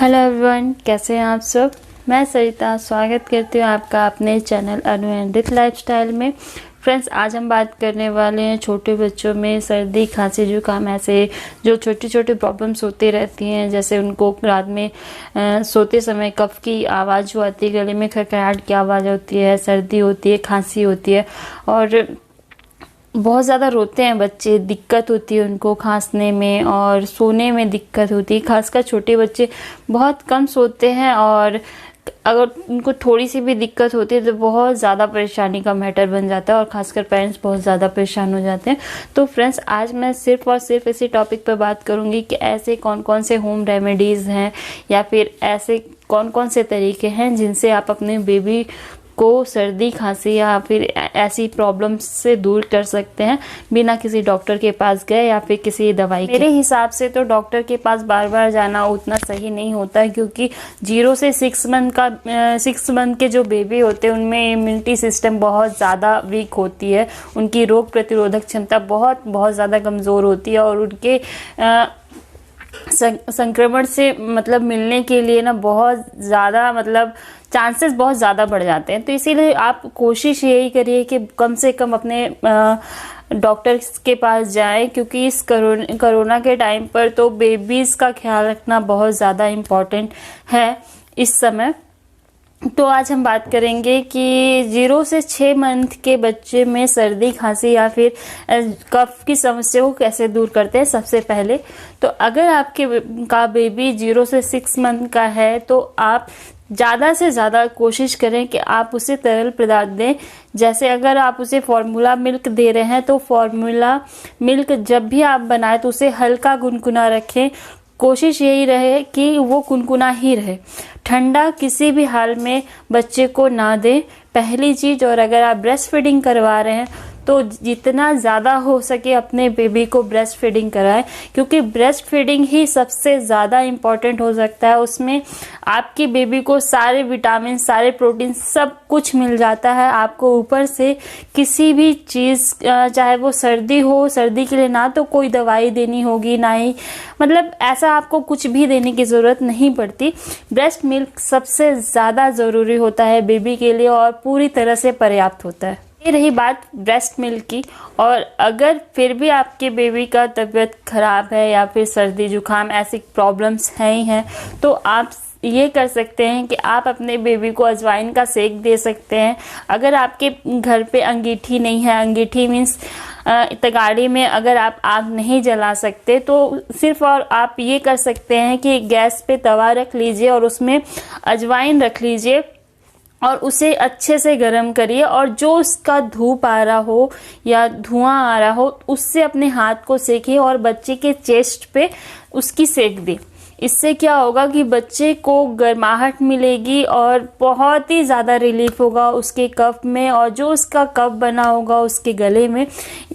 Hello everyone, कैसे हैं आप सब। मैं सरिता स्वागत करती हूँ आपका अपने चैनल अनु एंड लाइफस्टाइल में। फ्रेंड्स, आज हम बात करने वाले हैं छोटे बच्चों में सर्दी खांसी जुकाम ऐसे जो छोटी छोटी प्रॉब्लम्स होती रहती हैं। जैसे उनको रात में सोते समय कफ की आवाज़ जो आती है, गले में खड़खड़ाहट की आवाज़ होती है, सर्दी होती है, खांसी होती है और बहुत ज़्यादा रोते हैं बच्चे। दिक्कत होती है उनको खांसने में और सोने में दिक्कत होती है। खासकर छोटे बच्चे बहुत कम सोते हैं और अगर उनको थोड़ी सी भी दिक्कत होती है तो बहुत ज़्यादा परेशानी का मैटर बन जाता है और खासकर पेरेंट्स बहुत ज़्यादा परेशान हो जाते हैं। तो फ्रेंड्स, आज मैं सिर्फ और सिर्फ इसी टॉपिक पर बात करूंगी कि ऐसे कौन कौन से होम रेमेडीज़ हैं या फिर ऐसे कौन कौन से तरीके हैं जिनसे आप अपने बेबी को सर्दी खांसी या फिर ऐसी प्रॉब्लम्स से दूर कर सकते हैं बिना किसी डॉक्टर के पास गए या फिर किसी दवाई के। मेरे हिसाब से तो डॉक्टर के पास बार बार जाना उतना सही नहीं होता है, क्योंकि 0 से 6 मंथ के जो बेबी होते हैं उनमें इम्यूनिटी सिस्टम बहुत ज़्यादा वीक होती है। उनकी रोग प्रतिरोधक क्षमता बहुत ज़्यादा कमज़ोर होती है और उनके संक्रमण से मिलने के लिए ना बहुत ज़्यादा चांसेस बहुत ज़्यादा बढ़ जाते हैं। तो इसीलिए आप कोशिश यही करिए कि कम से कम अपने डॉक्टर के पास जाएं, क्योंकि इस कोरोना के टाइम पर तो बेबीज़ का ख्याल रखना बहुत ज़्यादा इम्पॉर्टेंट है इस समय। तो आज हम बात करेंगे कि 0 से 6 मंथ के बच्चे में सर्दी खांसी या फिर कफ की समस्या को कैसे दूर करते हैं। सबसे पहले तो अगर आपके का बेबी 0 से 6 मंथ का है तो आप ज़्यादा से ज़्यादा कोशिश करें कि आप उसे तरल पदार्थ दें। जैसे अगर आप उसे फॉर्मूला मिल्क दे रहे हैं तो फॉर्मूला मिल्क जब भी आप बनाएं तो उसे हल्का गुनगुना रखें। कोशिश यही रहे कि वो कुनकुना ही रहे, ठंडा किसी भी हाल में बच्चे को ना दें, पहली चीज़। और अगर आप ब्रेस्ट फीडिंग करवा रहे हैं तो जितना ज़्यादा हो सके अपने बेबी को ब्रेस्ट फीडिंग कराएं, क्योंकि ब्रेस्ट फीडिंग ही सबसे ज़्यादा इम्पॉर्टेंट हो सकता है। उसमें आपकी बेबी को सारे विटामिन, सारे प्रोटीन, सब कुछ मिल जाता है। आपको ऊपर से किसी भी चीज़, चाहे वो सर्दी हो, सर्दी के लिए ना तो कोई दवाई देनी होगी, ना ही ऐसा आपको कुछ भी देने की ज़रूरत नहीं पड़ती। ब्रेस्ट मिल्क सबसे ज़्यादा ज़रूरी होता है बेबी के लिए और पूरी तरह से पर्याप्त होता है। ये रही बात ब्रेस्ट मिल्क की। और अगर फिर भी आपके बेबी का तबीयत खराब है या फिर सर्दी जुकाम ऐसी प्रॉब्लम्स हैं ही हैं, तो आप ये कर सकते हैं कि आप अपने बेबी को अजवाइन का सेक दे सकते हैं। अगर आपके घर पे अंगीठी नहीं है, अंगीठी मीन्स तगाड़ी में अगर आप आग नहीं जला सकते तो सिर्फ और आप ये कर सकते हैं कि गैस पे तवा रख लीजिए और उसमें अजवाइन रख लीजिए और उसे अच्छे से गर्म करिए और जो उसका धूप आ रहा हो या धुआं आ रहा हो उससे अपने हाथ को सेकिए और बच्चे के चेस्ट पे उसकी सेक दें। इससे क्या होगा कि बच्चे को गर्माहट मिलेगी और बहुत ही ज़्यादा रिलीफ होगा उसके कफ में, और जो उसका कफ बना होगा उसके गले में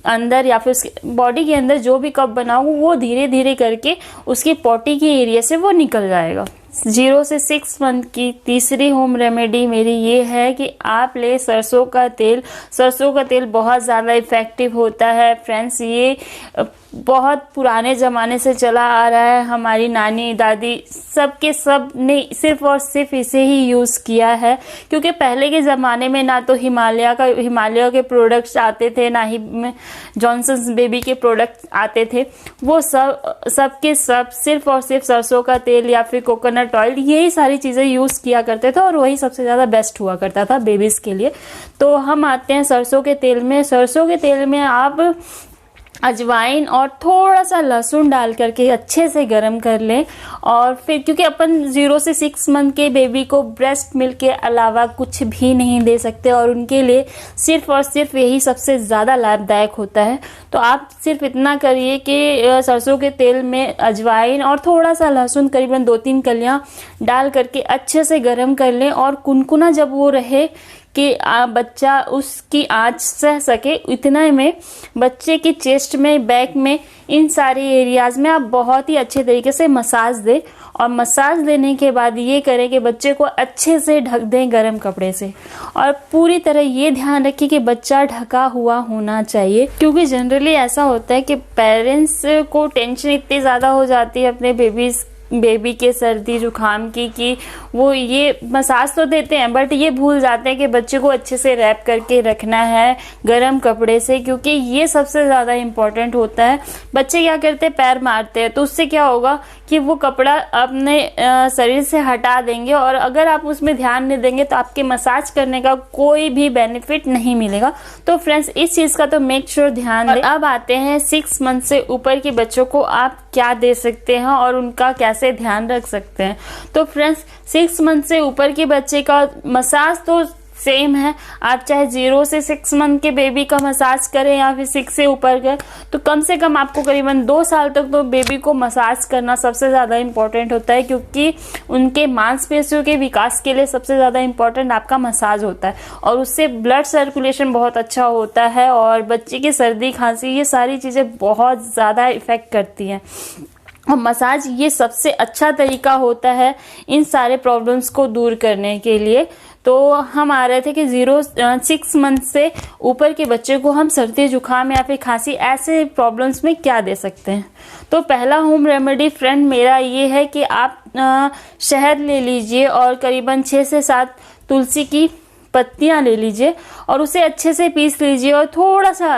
अंदर या फिर उसके बॉडी के अंदर जो भी कफ बना होगा वो धीरे धीरे करके उसकी पॉटी के एरिया से वो निकल जाएगा। 0 से 6 मंथ की तीसरी होम रेमेडी मेरी ये है कि आप ले सरसों का तेल। सरसों का तेल बहुत ज़्यादा इफ़ेक्टिव होता है फ्रेंड्स। ये बहुत पुराने ज़माने से चला आ रहा है। हमारी नानी दादी सब ने सिर्फ और सिर्फ इसे ही यूज़ किया है, क्योंकि पहले के ज़माने में ना तो हिमालय के प्रोडक्ट्स आते थे, ना ही जॉनसन्स बेबी के प्रोडक्ट्स आते थे। वो सब के सब सिर्फ और सिर्फ सरसों का तेल या फिर कोकोनट ऑयल, यही सारी चीज़ें यूज़ किया करते थे और वही सबसे ज़्यादा बेस्ट हुआ करता था बेबीज़ के लिए। तो हम आते हैं सरसों के तेल में। सरसों के तेल में आप अजवाइन और थोड़ा सा लहसुन डाल करके अच्छे से गरम कर लें। और फिर क्योंकि अपन 0 से 6 मंथ के बेबी को ब्रेस्ट मिल्क के अलावा कुछ भी नहीं दे सकते और उनके लिए सिर्फ और सिर्फ यही सबसे ज़्यादा लाभदायक होता है। तो आप सिर्फ इतना करिए कि सरसों के तेल में अजवाइन और थोड़ा सा लहसुन, करीबन 2-3 कलियाँ डाल करके अच्छे से गरम कर लें और कुनकुना जब वो रहे कि बच्चा उसकी आँच सह सके, इतना में बच्चे की चेस्ट में, बैक में, इन सारे एरियाज़ में आप बहुत ही अच्छे तरीके से मसाज दें। और मसाज देने के बाद ये करें कि बच्चे को अच्छे से ढक दें गर्म कपड़े से और पूरी तरह ये ध्यान रखें कि बच्चा ढका हुआ होना चाहिए, क्योंकि जनरली ऐसा होता है कि पेरेंट्स को टेंशन इतनी ज़्यादा हो जाती है अपने बेबीज़ बेबी के सर्दी जुकाम की कि वो ये मसाज तो देते हैं बट ये भूल जाते हैं कि बच्चे को अच्छे से रैप करके रखना है गर्म कपड़े से, क्योंकि ये सबसे ज़्यादा इम्पोर्टेंट होता है। बच्चे क्या करते हैं, पैर मारते हैं, तो उससे क्या होगा कि वो कपड़ा अपने शरीर से हटा देंगे और अगर आप उसमें ध्यान नहीं देंगे तो आपके मसाज करने का कोई भी बेनिफिट नहीं मिलेगा। तो फ्रेंड्स इस चीज़ का तो मेक श्योर ध्यान दें। अब आते हैं 6 मंथ से ऊपर के बच्चों को आप क्या दे सकते हैं और उनका कैसे ध्यान रख सकते हैं। तो फ्रेंड्स 6 मंथ से ऊपर के बच्चे का मसाज तो सेम है, आप चाहे 0 से 6 मंथ के बेबी का मसाज करें या फिर 6 से ऊपर का, तो कम से कम आपको करीबन 2 साल तक तो बेबी को मसाज करना सबसे ज़्यादा इम्पोर्टेंट होता है, क्योंकि उनके मांसपेशियों के विकास के लिए सबसे ज़्यादा इम्पोर्टेंट आपका मसाज होता है और उससे ब्लड सर्कुलेशन बहुत अच्छा होता है और बच्चे की सर्दी खांसी ये सारी चीज़ें बहुत ज़्यादा इफ़ेक्ट करती हैं। और मसाज ये सबसे अच्छा तरीका होता है इन सारे प्रॉब्लम्स को दूर करने के लिए। तो हम आ रहे थे कि 6 मंथ से ऊपर के बच्चे को हम सर्दी जुकाम या फिर खांसी ऐसे प्रॉब्लम्स में क्या दे सकते हैं। तो पहला होम रेमेडी फ्रेंड मेरा ये है कि आप शहद ले लीजिए और करीबन 6 से 7 तुलसी की पत्तियां ले लीजिए और उसे अच्छे से पीस लीजिए और थोड़ा सा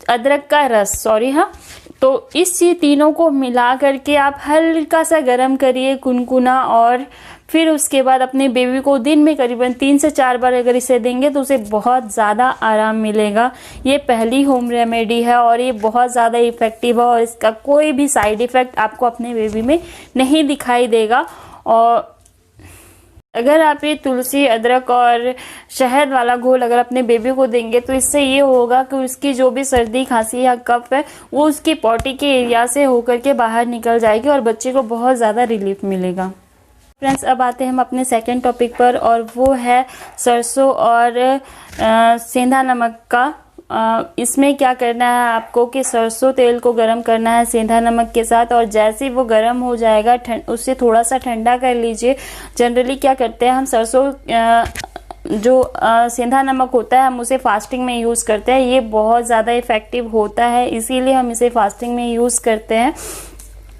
अदरक का रस तो इस तीनों को मिला करके आप हल्का सा गर्म करिए कुनकुना, और फिर उसके बाद अपने बेबी को दिन में करीबन 3 से 4 बार अगर इसे देंगे तो उसे बहुत ज़्यादा आराम मिलेगा। ये पहली होम रेमेडी है और ये बहुत ज़्यादा इफ़ेक्टिव है और इसका कोई भी साइड इफ़ेक्ट आपको अपने बेबी में नहीं दिखाई देगा। और अगर आप ये तुलसी, अदरक और शहद वाला घोल अगर अपने बेबी को देंगे तो इससे ये होगा कि उसकी जो भी सर्दी खांसी या कफ है वो उसकी पॉटी के एरिया से होकर के बाहर निकल जाएगी और बच्चे को बहुत ज़्यादा रिलीफ मिलेगा। फ्रेंड्स अब आते हैं हम अपने सेकंड टॉपिक पर और वो है सरसों और सेंधा नमक का। इसमें क्या करना है आपको कि सरसों तेल को गरम करना है सेंधा नमक के साथ और जैसे ही वो गरम हो जाएगा उससे थोड़ा सा ठंडा कर लीजिए। जनरली क्या करते हैं हम सरसों जो सेंधा नमक होता है हम उसे फास्टिंग में यूज़ करते हैं, ये बहुत ज़्यादा इफ़ेक्टिव होता है इसीलिए हम इसे फास्टिंग में यूज़ करते हैं।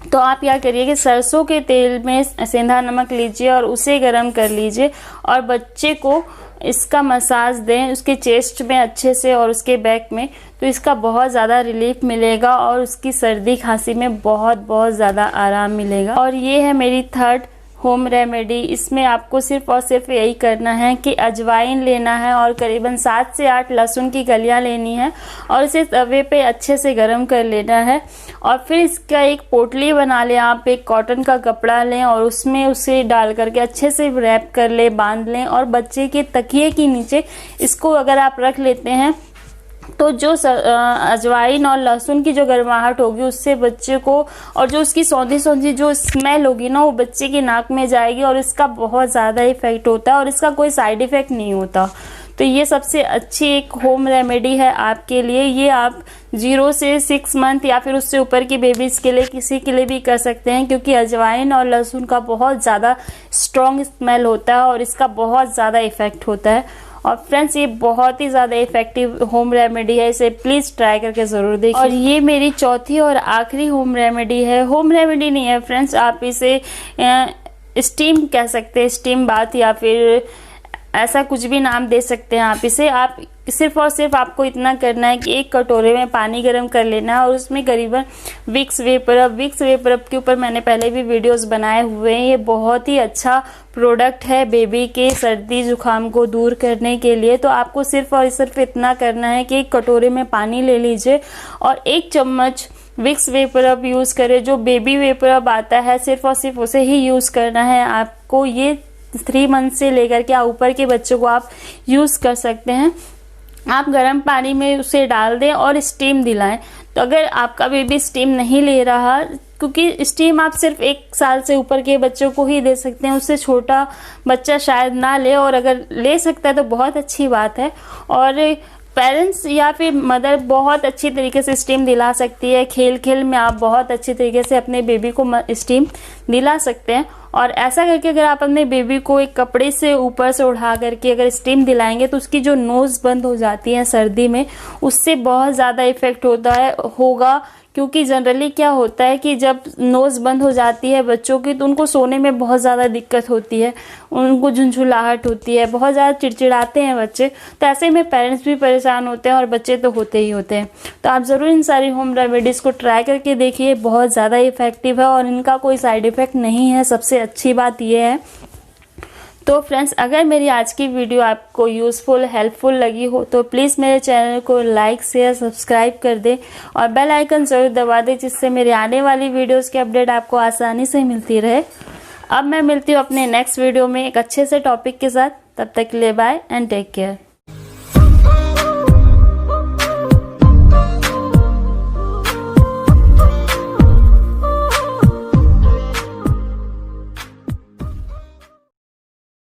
तो आप क्या करिए कि सरसों के तेल में सेंधा नमक लीजिए और उसे गरम कर लीजिए और बच्चे को इसका मसाज दें उसके चेस्ट में अच्छे से और उसके बैक में, तो इसका बहुत ज़्यादा रिलीफ मिलेगा और उसकी सर्दी खांसी में बहुत ज़्यादा आराम मिलेगा। और ये है मेरी थर्ड होम रेमेडी। इसमें आपको सिर्फ और सिर्फ यही करना है कि अजवाइन लेना है और करीबन 7 से 8 लहसुन की कलियां लेनी है और इसे तवे पे अच्छे से गरम कर लेना है और फिर इसका एक पोटली बना लें। आप एक कॉटन का कपड़ा लें और उसमें उसे डाल करके अच्छे से रैप कर लें, बांध लें और बच्चे के तकिए के नीचे इसको अगर आप रख लेते हैं तो जो अजवाइन और लहसुन की जो गर्माहट होगी उससे बच्चे को और जो उसकी सौंधी सौंधी जो स्मेल होगी ना वो बच्चे की नाक में जाएगी और इसका बहुत ज़्यादा इफेक्ट होता है और इसका कोई साइड इफेक्ट नहीं होता। तो ये सबसे अच्छी एक होम रेमेडी है आपके लिए। ये आप 0 से 6 मंथ या फिर उससे ऊपर की बेबीज़ के लिए किसी के लिए भी कर सकते हैं, क्योंकि अजवाइन और लहसुन का बहुत ज़्यादा स्ट्रॉन्ग स्मेल होता है और इसका बहुत ज़्यादा इफेक्ट होता है। और फ्रेंड्स ये बहुत ही ज़्यादा इफेक्टिव होम रेमेडी है, इसे प्लीज़ ट्राई करके ज़रूर देखिए। और ये मेरी चौथी और आखिरी होम रेमेडी है। होम रेमेडी नहीं है फ्रेंड्स, आप इसे स्टीम कह सकते हैं, स्टीम बाथ या फिर ऐसा कुछ भी नाम दे सकते हैं आप इसे। आप सिर्फ और सिर्फ आपको इतना करना है कि एक कटोरे में पानी गर्म कर लेना है और उसमें करीबन विक्स वेपरब के ऊपर मैंने पहले भी वीडियोस बनाए हुए हैं। ये बहुत ही अच्छा प्रोडक्ट है बेबी के सर्दी जुकाम को दूर करने के लिए। तो आपको सिर्फ और सिर्फ इतना करना है कि एक कटोरे में पानी ले लीजिए और 1 चम्मच विक्स वेपरब यूज़ करें। जो बेबी वेपरब आता है सिर्फ और सिर्फ उसे ही यूज़ करना है आपको। ये 3 मंथ से लेकर के ऊपर के बच्चों को आप यूज़ कर सकते हैं। आप गर्म पानी में उसे डाल दें और स्टीम दिलाएं। तो अगर आपका बेबी स्टीम नहीं ले रहा, क्योंकि स्टीम आप सिर्फ 1 साल से ऊपर के बच्चों को ही दे सकते हैं, उससे छोटा बच्चा शायद ना ले, और अगर ले सकता है तो बहुत अच्छी बात है। और पेरेंट्स या फिर मदर बहुत अच्छी तरीके से स्टीम दिला सकती है। खेल खेल में आप बहुत अच्छी तरीके से अपने बेबी को स्टीम दिला सकते हैं। और ऐसा करके अगर आप अपने बेबी को एक कपड़े से ऊपर से उठा करके अगर स्टीम दिलाएंगे तो उसकी जो नोज बंद हो जाती है सर्दी में, उससे बहुत ज़्यादा इफेक्ट होगा। क्योंकि जनरली क्या होता है कि जब नोज बंद हो जाती है बच्चों की तो उनको सोने में बहुत ज़्यादा दिक्कत होती है, उनको झुंझुलाहट होती है, बहुत ज़्यादा चिड़चिड़ाते हैं बच्चे। तो ऐसे में पेरेंट्स भी परेशान होते हैं और बच्चे तो होते ही होते हैं। तो आप ज़रूर इन सारी होम रेमेडीज़ को ट्राई करके देखिए, बहुत ज़्यादा इफेक्टिव है और इनका कोई साइड इफ़ेक्ट नहीं है। सबसे अच्छी बात यह है। तो फ्रेंड्स, अगर मेरी आज की वीडियो आपको यूज़फुल हेल्पफुल लगी हो तो प्लीज़ मेरे चैनल को लाइक शेयर सब्सक्राइब कर दें और बेल आइकन ज़रूर दबा दें, जिससे मेरे आने वाली वीडियोस की अपडेट आपको आसानी से मिलती रहे। अब मैं मिलती हूँ अपने नेक्स्ट वीडियो में एक अच्छे से टॉपिक के साथ। तब तक के लिए बाय एंड टेक केयर।